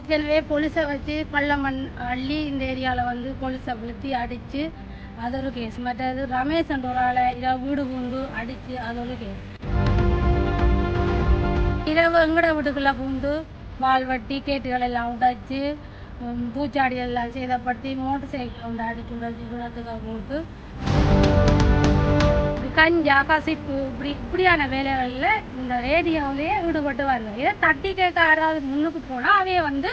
ஏற்கனவே போலீஸை வச்சு பள்ளமண் அள்ளி இந்த ஏரியாவில் வந்து போலீஸை விழுத்தி அடித்து அது ஒரு கேஸ். மற்றது ரமேஷ் என்ற ஒரு ஆளை இரவு வீடு பூந்து அடித்து அது ஒரு கேஸ். இரவு எங்கட வீட்டுக்குள்ளே பூந்து வால் வட்டி கேட்டுகள் எல்லாம் உடைச்சி பூச்சாடி எல்லாம் சேதப்படுத்தி மோட்டர் சைக்கிள் வந்து அடிச்சு உடைச்சி குணத்துக்காக போட்டு கஞ்சா கசிப்பு இப்படியான வேலைகளில் இந்த ஏரியாவிலேயே ஈடுபட்டு வருவாங்க. இதை தட்டி கேட்க யாராவது முன்னுக்கு போனால் அவைய வந்து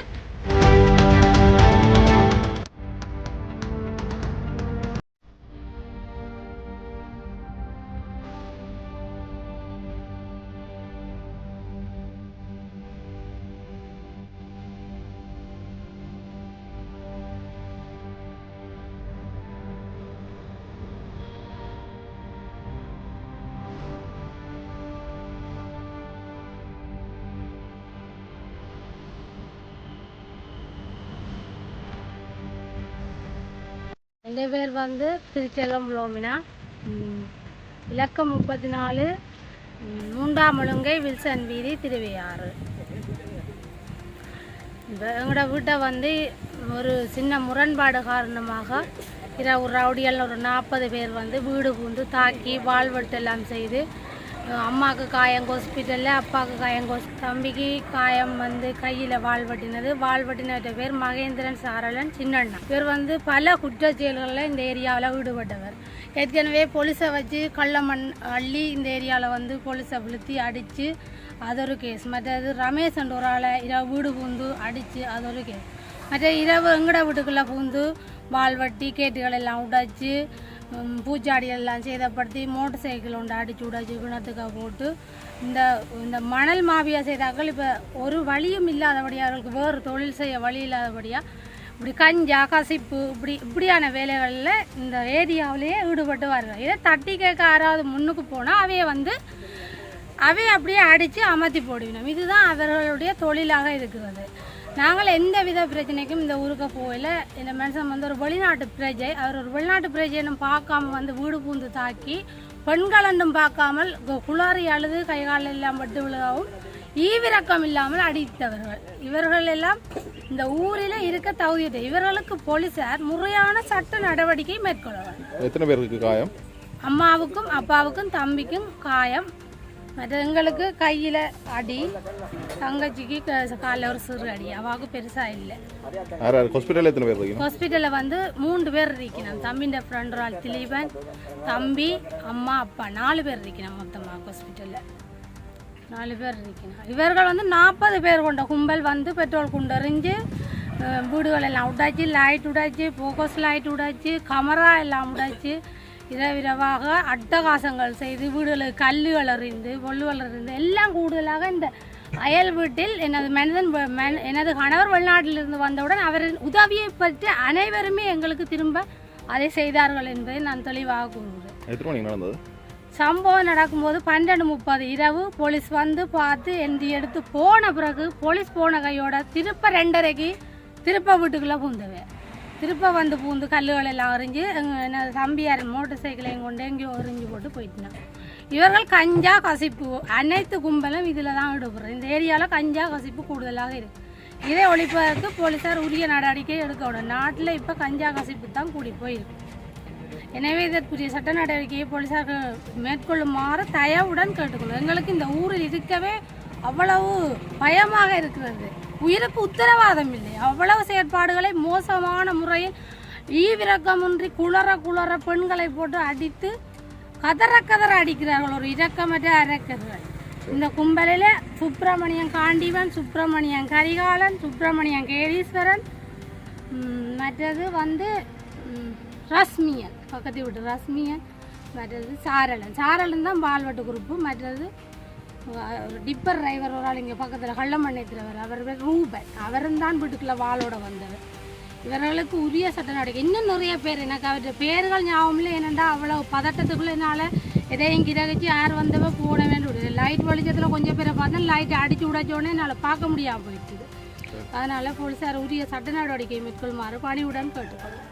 என் பேர் வந்து திருச்செல்வம் லோமினா, இலக்கம் 34, 3ஆம் ஒழுங்கை வில்சன் வீதி, திருவையாறு. இப்போ எங்களோட வீட்டை வந்து ஒரு சின்ன முரண்பாடு காரணமாக இரவு ரவுடிகள் ஒரு 40 பேர் வந்து வீடு பூந்து தாக்கி வாழ்வெட்டு எல்லாம் செய்து அம்மாவுக்கு காயம் ஹாஸ்பிட்டலில், அப்பாவுக்கு காயம் தம்பிக்கு காயம் வந்து கையில் வாழ்வட்டினது. வாழ்வட்டினவற்ற பேர் மகேந்திரன் சாரலன் சின்னண்ணா. இவர் வந்து பல குற்றச்செயல்களில் இந்த ஏரியாவில் ஈடுபட்டவர். ஏற்கனவே போலீஸை வச்சு கள்ளமண் அள்ளி இந்த ஏரியாவில் வந்து போலீஸை விழுத்தி அடித்து அது ஒரு கேஸ். மற்றது ரமேஷ் என்ற ஒரு ஆளை இரவு வீடு பூந்து அடித்து அது ஒரு கேஸ். மற்ற இரவு எங்கட வீட்டுக்குள்ளே பூந்து வாழ்வட்டி கேட்டுகள் எல்லாம் உடைச்சி பூச்சாடி எல்லாம் சேதப்படுத்தி மோட்டர் சைக்கிள் ஒன்று அடித்து உடைச்சி குணத்துக்காக போட்டு இந்த மணல் மாஃபியா செய்தாக்கள் இப்போ ஒரு வழியும் இல்லாதபடியாக, அவர்களுக்கு வேறு தொழில் செய்ய வழி இல்லாதபடியாக இப்படி கஞ்சா கசிப்பு இப்படியான வேலைகளில் இந்த ஏரியாவிலேயே ஈடுபட்டு வருவாங்க. இதை தட்டி கேட்க யாராவது முன்னுக்கு போனால் அவைய அப்படியே அடித்து அமர்த்தி போடுவினோம். இதுதான் அவர்களுடைய தொழிலாக இருக்கிறது. நாங்கள் எந்த வித பிரச்சனைக்கும் இந்த ஊருக்கு போகல. இந்த மனுஷன் வந்து ஒரு வெளிநாட்டு பிரஜை. அவர் ஒரு வெளிநாட்டு பிரஜைன்னு பார்க்காம வந்து வீடு பூந்து தாக்கி பெண்களண்டும் பார்க்காமல் குளாரி அழுது கைகால் எல்லாம் பட்டு விழுகவும் ஈவிரக்கம் இல்லாமல் அடித்தவர்கள். இவர்கள் எல்லாம் இந்த ஊரில் இருக்க தகுதியது. இவர்களுக்கு போலீசார் முறையான சட்ட நடவடிக்கை மேற்கொள்வார். எத்தனை பேருக்கு காயம்? அம்மாவுக்கும் அப்பாவுக்கும் தம்பிக்கும் காயம். மற்ற எங்களுக்கு கையில் அடி, தங்கச்சிக்கு காலையில் ஒரு சிறு அடி. அவாவுக்கு பெருசாக இல்லை. ஹாஸ்பிட்டலில் எத்தனை பேர் இருக்கீங்க? ஹாஸ்பிட்டலில் வந்து 3 பேர் இருக்கணும். தம்பின்ற ஃப்ரெண்ட் ஆள் திலீபன், தம்பி, அம்மா, அப்பா 4 பேர் இருக்கணும். மொத்தமாக ஹாஸ்பிட்டலில் 4 பேர் இருக்கணும். இவர்கள் வந்து 40 பேர் கொண்ட கும்பல் வந்து பெட்ரோல் குண்டறிஞ்சு வீடுகள் எல்லாம் உடைச்சி, லைட் உடைச்சி, ஃபோக்கஸ் லைட் உடைச்சி, கமரா எல்லாம் உடைச்சி இரவிரவாக அட்டகாசங்கள் செய்து வீடுகளுக்கு கல்லுகள் எறிந்து பொல்லுகள் எறிந்து எல்லாம் கூடுதலாக இந்த அயல் வீட்டில் எனது கணவர் வெளிநாட்டிலிருந்து வந்தவுடன் அவரின் உதவியை பற்றி அனைவருமே எங்களுக்கு திரும்ப அதை செய்தார்கள் என்பதை நான் தெளிவாக கூறுகிறேன். சம்பவம் நடக்கும்போது 12:30 இரவு போலீஸ் வந்து பார்த்து எந்தி எடுத்து போன பிறகு போலீஸ் போன கையோட திருப்ப 2:30க்கு திருப்ப வீட்டுக்குள்ளே பூந்தவை. திருப்ப வந்து பூந்து கல்லுகள் எல்லாம் எறிஞ்சு எனது தம்பியார் மோட்டர் சைக்கிளையும் கொண்டு எங்கேயோ எறிஞ்சு போட்டு போயிட்டாங்க. இவர்கள் கஞ்சா கசிப்பு அனைத்து கும்பலும் இதில் தான் ஈடுபடுறோம். இந்த ஏரியாவில் கஞ்சா கசிப்பு கூடுதலாக இருக்குது. இதை ஒழிப்பதற்கு போலீஸார் உரிய நடவடிக்கை எடுக்கணும். நாட்டில் இப்போ கஞ்சா கசிப்பு தான் கூடி போயிருக்கு. எனவே இதற்குரிய சட்ட நடவடிக்கையை போலீஸார் மேற்கொள்ளுமாறு தயவுடன் கேட்டுக்கொள்ளும். எங்களுக்கு இந்த ஊரில் இருக்கவே அவ்வளவு பயமாக இருக்கிறது. உயிருக்கு உத்தரவாதம் இல்லை. அவ்வளவு செயற்பாடுகளை மோசமான முறையில் ஈவிரக்கமின்றி குளற பெண்களை போட்டு அடித்து கதற அடிக்கிறார்கள். ஒரு இரக்கமற்ற அரக்கர்கள். இந்த கும்பலில் சுப்பிரமணியன் காண்டிவன், சுப்பிரமணியன் கரிகாலன், சுப்பிரமணியன் கேதீஸ்வரன், மற்றது வந்து ரஸ்மியன், பக்கத்து வீட்டு ரஸ்மியன், மற்றது சாரலன் தான் பால்வட்டு குரூப்பு. மற்றது டிப்பர் டிரைவர் ஒரு ஆள் இங்கே பக்கத்தில் கள்ளமண்ணைத்திரவர், அவர் பேர் ரூபன், அவரும் தான் வீட்டுக்குள்ளே வாளோட வந்தவர். இவர்களுக்கு உரிய சட்ட நடவடிக்கை. இன்னும் நிறைய பேர் எனக்கு அவற்றை பேர்கள் ஞாபகம் இல்லை. ஏனெண்டா அவ்வளோ பதட்டத்துக்குள்ளே என்னால் எதையும் கிரகிச்சு யார் வந்தவ போட வேண்டும். லைட் வெளிச்சத்தில் கொஞ்சம் பேரை பார்த்தா லைட்டை அடித்து உடைச்சோடனே என்னால் பார்க்க முடியாமல் போயிடுச்சு. அதனால் போலீஸார் உரிய சட்ட நடவடிக்கை மேற்கொள்ளுமாறு பணிவுடன் கேட்டுக்கொள்ளும்.